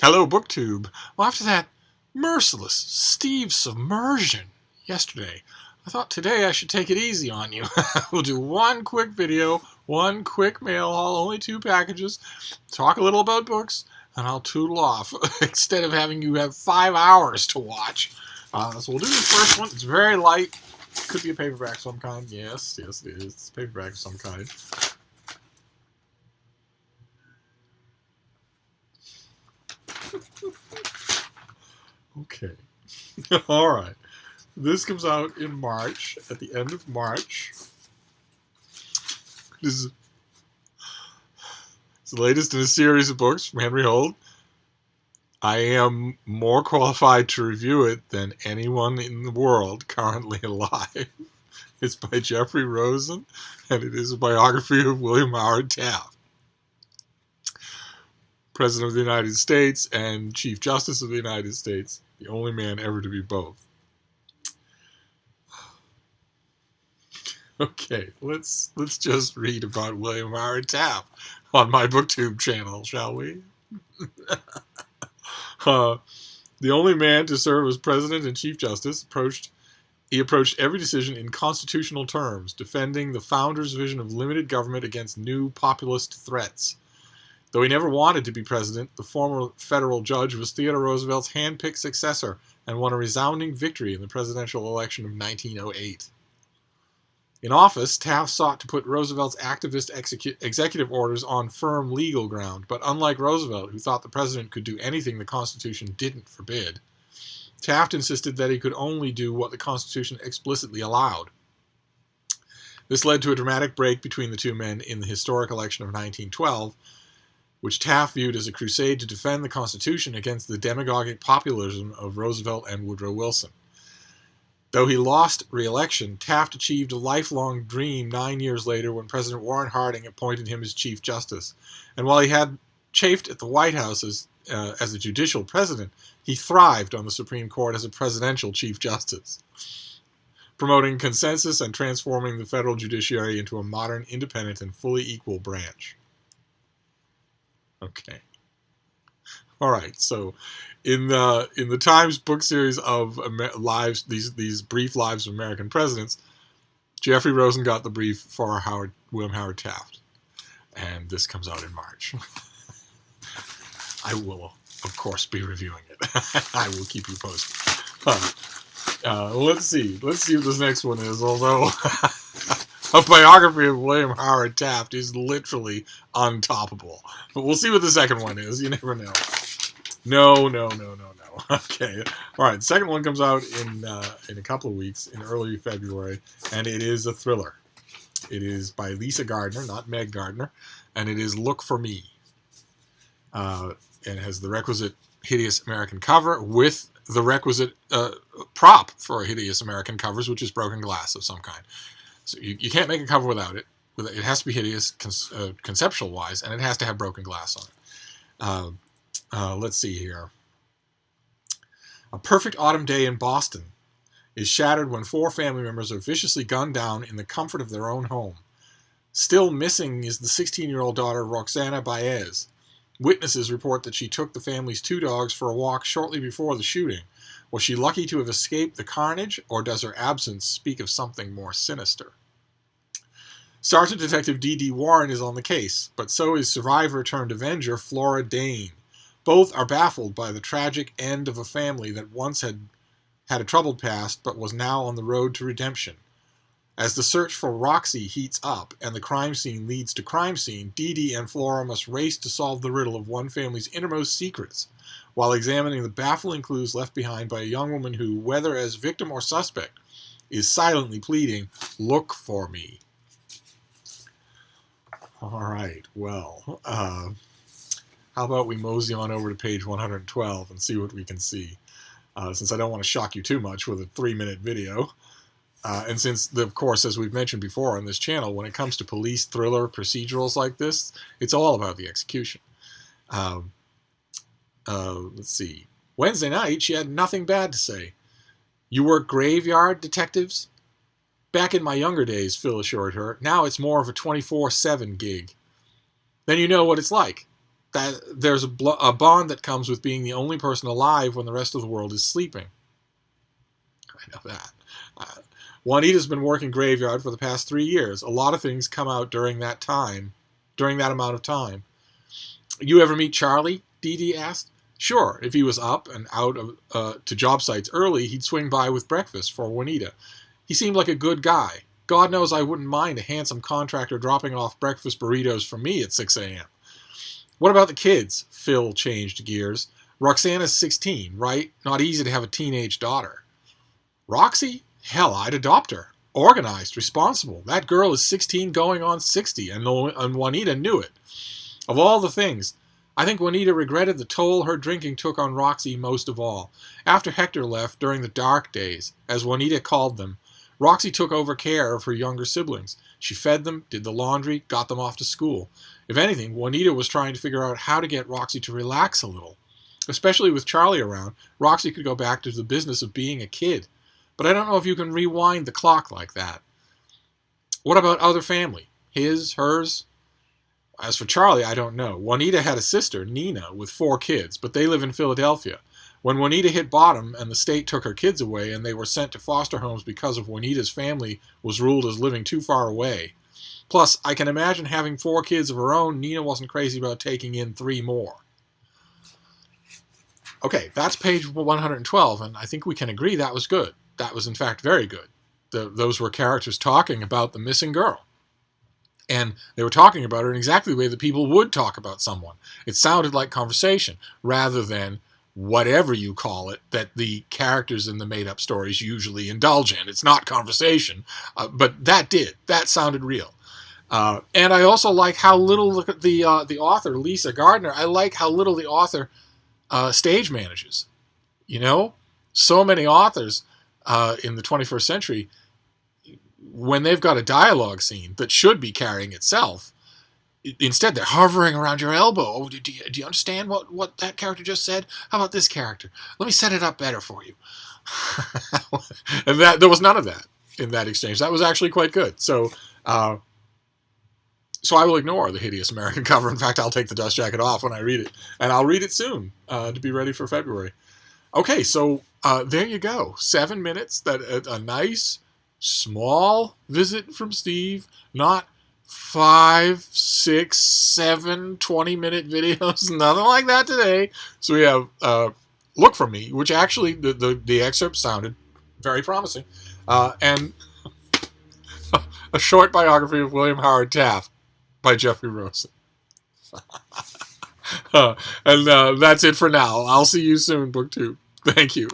Hello, BookTube. Well, after that merciless Steve submersion yesterday, I thought today I should take it easy on you. We'll do one quick video, one quick mail haul, only 2 packages, talk a little about books, and I'll toodle off instead of having you have 5 hours to watch. So we'll do the first one. It's very light. Could be a paperback of some kind. Yes, it is. It's a paperback of some kind. Okay. All right. This comes out in March, at the end of March. This is the latest in a series of books from Henry Holt. I am more qualified to review it than anyone in the world currently alive. It's by Jeffrey Rosen, and it is a biography of William Howard Taft, President of the United States and Chief Justice of the United States, the only man ever to be both. Okay, let's just read about William Howard Taft on my BookTube channel, shall we? The only man to serve as President and Chief Justice, he approached every decision in constitutional terms, defending the founders' vision of limited government against new populist threats. Though he never wanted to be president, the former federal judge was Theodore Roosevelt's hand-picked successor and won a resounding victory in the presidential election of 1908. In office, Taft sought to put Roosevelt's activist executive orders on firm legal ground, but unlike Roosevelt, who thought the president could do anything the Constitution didn't forbid, Taft insisted that he could only do what the Constitution explicitly allowed. This led to a dramatic break between the two men in the historic election of 1912, which Taft viewed as a crusade to defend the Constitution against the demagogic populism of Roosevelt and Woodrow Wilson. Though he lost re-election, Taft achieved a lifelong dream 9 years later when President Warren Harding appointed him as Chief Justice. And while he had chafed at the White House as a judicial president, he thrived on the Supreme Court as a presidential Chief Justice, promoting consensus and transforming the federal judiciary into a modern, independent, and fully equal branch. Okay. All right, so in the Times book series of lives, these brief lives of American presidents, Jeffrey Rosen got the brief for William Howard Taft, and this comes out in March. I will, of course, be reviewing it. I will keep you posted. Let's see what this next one is. Although a biography of William Howard Taft is literally untoppable, but we'll see what the second one is. You never know. No. Okay. All right. The second one comes out in a couple of weeks, in early February, and it is a thriller. It is by Lisa Gardner, not Meg Gardner, and it is Look for Me. It has the requisite hideous American cover with the requisite prop for hideous American covers, which is broken glass of some kind. So you can't make a cover without it. It has to be hideous conceptual-wise, and it has to have broken glass on it. Let's see here. A perfect autumn day in Boston is shattered when 4 family members are viciously gunned down in the comfort of their own home. Still missing is the 16-year-old daughter, Roxana Baez. Witnesses report that she took the family's 2 dogs for a walk shortly before the shooting. Was she lucky to have escaped the carnage, or does her absence speak of something more sinister? Sergeant Detective D.D. Warren is on the case, but so is survivor-turned-avenger Flora Dane. Both are baffled by the tragic end of a family that once had a troubled past but was now on the road to redemption. As the search for Roxy heats up and the crime scene leads to crime scene, Dee Dee and Flora must race to solve the riddle of one family's innermost secrets, while examining the baffling clues left behind by a young woman who, whether as victim or suspect, is silently pleading, "Look for me." All right, well, how about we mosey on over to page 112 and see what we can see, since I don't want to shock you too much with a 3-minute video. And since, of course, as we've mentioned before on this channel, when it comes to police thriller procedurals like this, it's all about the execution. Let's see. Wednesday night, she had nothing bad to say. "You work graveyard detectives?" "Back in my younger days," Phil assured her. "Now it's more of a 24/7 gig." "Then you know what it's like." that there's a bond that comes with being the only person alive when the rest of the world is sleeping. I know that. Juanita's been working graveyard for the past 3 years. A lot of things come out during that amount of time. You ever meet Charlie? Dee Dee asked. Sure, if he was up and out to job sites early, he'd swing by with breakfast for Juanita. He seemed like a good guy. God knows I wouldn't mind a handsome contractor dropping off breakfast burritos for me at 6 a.m. What about the kids? Phil changed gears. Roxana's 16, right? Not easy to have a teenage daughter. Roxy? Hell, I'd adopt her. Organized, responsible. That girl is 16 going on 60, and Juanita knew it. Of all the things, I think Juanita regretted the toll her drinking took on Roxy most of all. After Hector left, during the dark days, as Juanita called them, Roxy took over care of her younger siblings. She fed them, did the laundry, got them off to school. If anything, Juanita was trying to figure out how to get Roxy to relax a little. Especially with Charlie around, Roxy could go back to the business of being a kid. But I don't know if you can rewind the clock like that. What about other family? His, hers? As for Charlie, I don't know. Juanita had a sister, Nina, with 4 kids, but they live in Philadelphia. When Juanita hit bottom and the state took her kids away and they were sent to foster homes because of Juanita's family was ruled as living too far away. Plus, I can imagine having 4 kids of her own, Nina wasn't crazy about taking in 3 more. Okay, that's page 112, and I think we can agree that was good. That was, in fact, very good. Those were characters talking about the missing girl. And they were talking about her in exactly the way that people would talk about someone. It sounded like conversation, rather than whatever you call it that the characters in the made-up stories usually indulge in. It's not conversation, but that did. That sounded real. And I also like how little the author, Lisa Gardner, I like how little the author stage manages. You know? So many authors in the 21st century, when they've got a dialogue scene that should be carrying itself, instead they're hovering around your elbow. Oh, do you understand what that character just said? How about this character? Let me set it up better for you. And there was none of that in that exchange. That was actually quite good. So I will ignore the hideous American cover. In fact, I'll take the dust jacket off when I read it. And I'll read it soon to be ready for February. Okay, so there you go. 7 minutes. A nice, small visit from Steve. Not 5, 6, 7, 20-minute videos. Nothing like that today. So we have Look For Me, which actually the excerpt sounded very promising. And a short biography of William Howard Taft by Jeffrey Rosen. And that's it for now. I'll see you soon, Booktube. Thank you.